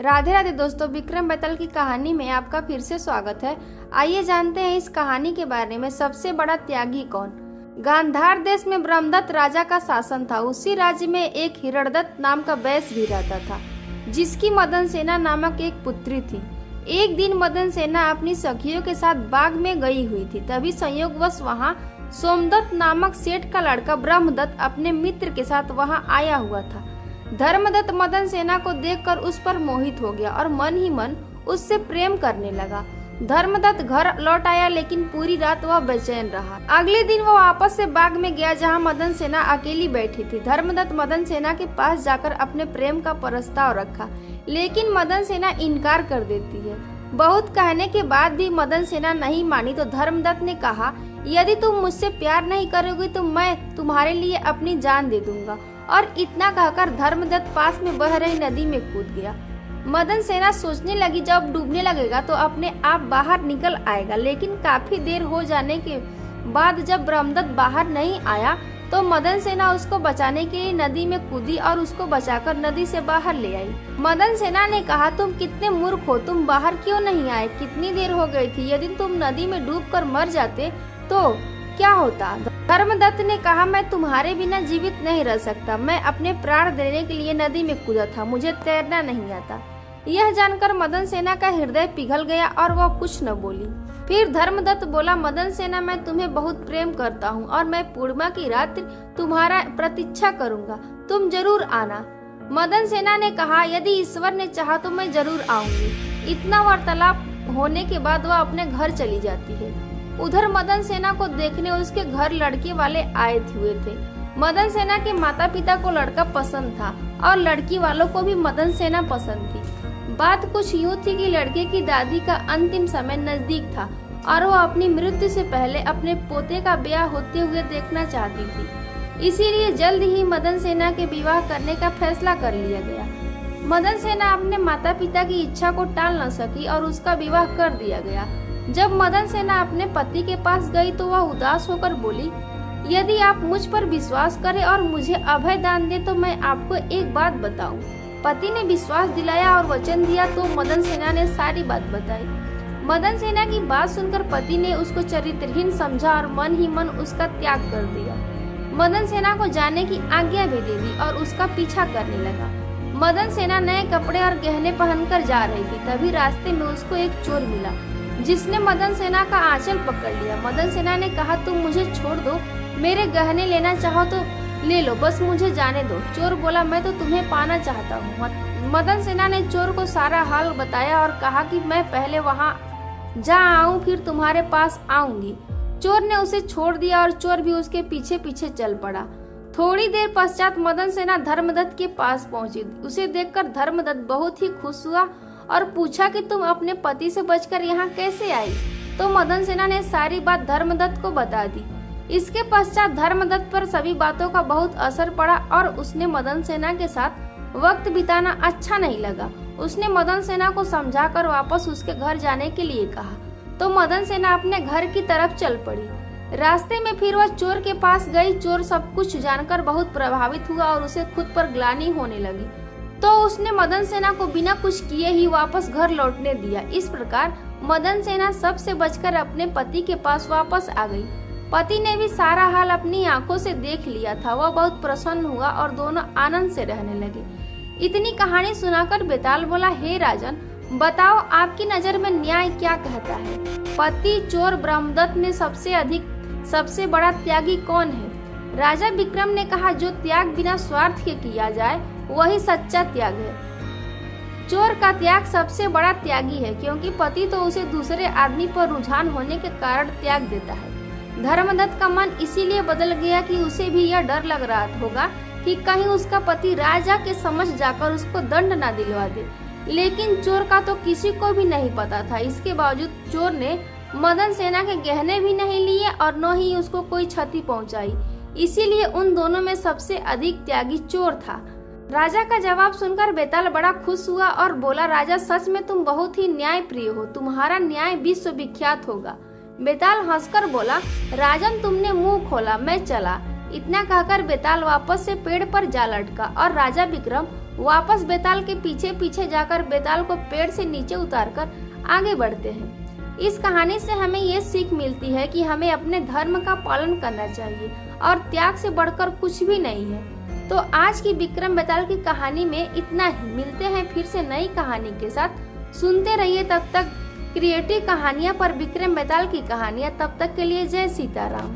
राधे राधे दोस्तों, विक्रम बेताल की कहानी में आपका फिर से स्वागत है। आइए जानते हैं इस कहानी के बारे में। सबसे बड़ा त्यागी कौन? गांधार देश में ब्रह्मदत्त राजा का शासन था। उसी राज्य में एक हिरण्यदत्त नाम का वैश्य भी रहता था, जिसकी मदन सेना नामक एक पुत्री थी। एक दिन मदन सेना अपनी सखियों के साथ बाग में गई हुई थी। तभी संयोगवश वहाँ सोमदत्त नामक सेठ का लड़का ब्रह्मदत्त अपने मित्र के साथ वहाँ आया हुआ था। धर्मदत्त मदन सेना को देखकर उस पर मोहित हो गया और मन ही मन उससे प्रेम करने लगा। धर्मदत्त घर लौट आया, लेकिन पूरी रात वह बेचैन रहा। अगले दिन वह वापस से बाग में गया, जहां मदन सेना अकेली बैठी थी। धर्मदत्त मदन सेना के पास जाकर अपने प्रेम का प्रस्ताव रखा, लेकिन मदन सेना इनकार कर देती है। बहुत कहने के बाद भी मदन सेना नहीं मानी तो धर्मदत्त ने कहा, यदि तुम मुझसे प्यार नहीं करोगी तो मैं तुम्हारे लिए अपनी जान दे दूंगा। और इतना कहकर धर्मदत्त पास में बह रही नदी में कूद गया। मदन सेना सोचने लगी, जब डूबने लगेगा तो अपने आप बाहर निकल आएगा। लेकिन काफी देर हो जाने के बाद जब ब्रह्मदत्त बाहर नहीं आया तो मदन सेना उसको बचाने के लिए नदी में कूदी और उसको बचाकर नदी से बाहर ले आई। मदन सेना ने कहा, तुम कितने मूर्ख हो, तुम बाहर क्यों नहीं आए? कितनी देर हो गई थी। यदि तुम नदी में डूबकर मर जाते तो क्या होता? धर्मदत्त ने कहा, मैं तुम्हारे बिना जीवित नहीं रह सकता। मैं अपने प्राण देने के लिए नदी में कूदा था, मुझे तैरना नहीं आता। यह जानकर मदन सेना का हृदय पिघल गया और वह कुछ न बोली। फिर धर्मदत्त बोला, मदन सेना, मैं तुम्हें बहुत प्रेम करता हूँ और मैं पूर्णिमा की रात तुम्हारा प्रतीक्षा करूंगा, तुम जरूर आना। मदन सेना ने कहा, यदि ईश्वर ने चाहा तो मैं जरूर आऊंगी। इतना वार्तालाप होने के बाद वह अपने घर चली जाती है। उधर मदन सेना को देखने उसके घर लड़के वाले आए हुए थे। मदन सेना के माता पिता को लड़का पसंद था और लड़की वालों को भी मदन सेना पसंद थी। बात कुछ यूँ थी कि लड़के की दादी का अंतिम समय नजदीक था और वो अपनी मृत्यु से पहले अपने पोते का ब्याह होते हुए देखना चाहती थी। इसीलिए जल्द ही मदन सेना के विवाह करने का फैसला कर लिया गया। मदन सेना अपने माता पिता की इच्छा को टाल न सकी और उसका विवाह कर दिया गया। जब मदन सेना अपने पति के पास गई तो वह उदास होकर बोली, यदि आप मुझ पर विश्वास करें और मुझे अभय दान दे तो मैं आपको एक बात बताऊं। पति ने विश्वास दिलाया और वचन दिया तो मदन सेना ने सारी बात बताई। मदन सेना की बात सुनकर पति ने उसको चरित्रहीन समझा और मन ही मन उसका त्याग कर दिया। मदन सेना को जाने की आज्ञा भी दे दी और उसका पीछा करने लगा। मदन सेना नए कपड़े और गहने पहनकर जा रही थी। तभी रास्ते में उसको एक चोर मिला, जिसने मदन सेना का आंचल पकड़ लिया। मदन सेना ने कहा, तुम मुझे छोड़ दो, मेरे गहने लेना चाहो तो ले लो, बस मुझे जाने दो। चोर बोला, मैं तो तुम्हें पाना चाहता हूँ। मदन सेना ने चोर को सारा हाल बताया और कहा कि मैं पहले वहाँ जा आऊँ फिर तुम्हारे पास आऊंगी। चोर ने उसे छोड़ दिया और चोर भी उसके पीछे पीछे चल पड़ा। थोड़ी देर पश्चात मदन सेना धर्मदत्त के पास पहुंची। उसे देखकर धर्मदत्त बहुत ही खुश हुआ और पूछा कि तुम अपने पति से बचकर यहाँ कैसे आई? तो मदन सेना ने सारी बात धर्मदत्त को बता दी। इसके पश्चात धर्मदत्त पर सभी बातों का बहुत असर पड़ा और उसने मदन सेना के साथ वक्त बिताना अच्छा नहीं लगा। उसने मदन सेना को समझाकर वापस उसके घर जाने के लिए कहा तो मदन सेना अपने घर की तरफ चल पड़ी। रास्ते में फिर वह चोर के पास गई। चोर सब कुछ जानकर बहुत प्रभावित हुआ और उसे खुद पर ग्लानि होने लगी, तो उसने मदन सेना को बिना कुछ किए ही वापस घर लौटने दिया। इस प्रकार मदन सेना सबसे बचकर अपने पति के पास वापस आ गई। पति ने भी सारा हाल अपनी आंखों से देख लिया था। वह बहुत प्रसन्न हुआ और दोनों आनंद से रहने लगे। इतनी कहानी सुनाकर बेताल बोला, हे राजन, बताओ आपकी नजर में न्याय क्या कहता है? पति चोर ब्रह्मदत्त में सबसे बड़ा त्यागी कौन है? राजा विक्रम ने कहा, जो त्याग बिना स्वार्थ के किया जाए वही सच्चा त्याग है। चोर का त्याग सबसे बड़ा त्यागी है, क्योंकि पति तो उसे दूसरे आदमी पर रुझान होने के कारण त्याग देता है। धर्मदत्त का मन इसीलिए बदल गया कि उसे भी यह डर लग रहा होगा कि कहीं उसका पति राजा के समक्ष जाकर उसको दंड न दिलवा दे। लेकिन चोर का तो किसी को भी नहीं पता था। इसके बावजूद चोर ने मदन सेना के गहने भी नहीं लिए और न ही उसको कोई क्षति पहुंचाई। इसीलिए उन दोनों में सबसे अधिक त्यागी चोर था। राजा का जवाब सुनकर बेताल बड़ा खुश हुआ और बोला, राजा, सच में तुम बहुत ही न्याय प्रिय हो, तुम्हारा न्याय विश्व विख्यात होगा। बेताल हंसकर बोला, राजन, तुमने मुंह खोला, मैं चला। इतना कहकर बेताल वापस से पेड़ पर जा लटका और राजा विक्रम वापस बेताल के पीछे पीछे जाकर बेताल को पेड़ से नीचे उतारकर आगे बढ़ते हैं। इस कहानी से हमें ये सीख मिलती है कि हमें अपने धर्म का पालन करना चाहिए और त्याग से बढ़कर कुछ भी नहीं है। तो आज की विक्रम बेताल की कहानी में इतना ही। मिलते हैं फिर से नई कहानी के साथ। सुनते रहिए तब तक क्रिएटिव कहानियां पर विक्रम बेताल की कहानियां। तब तक के लिए जय सीताराम।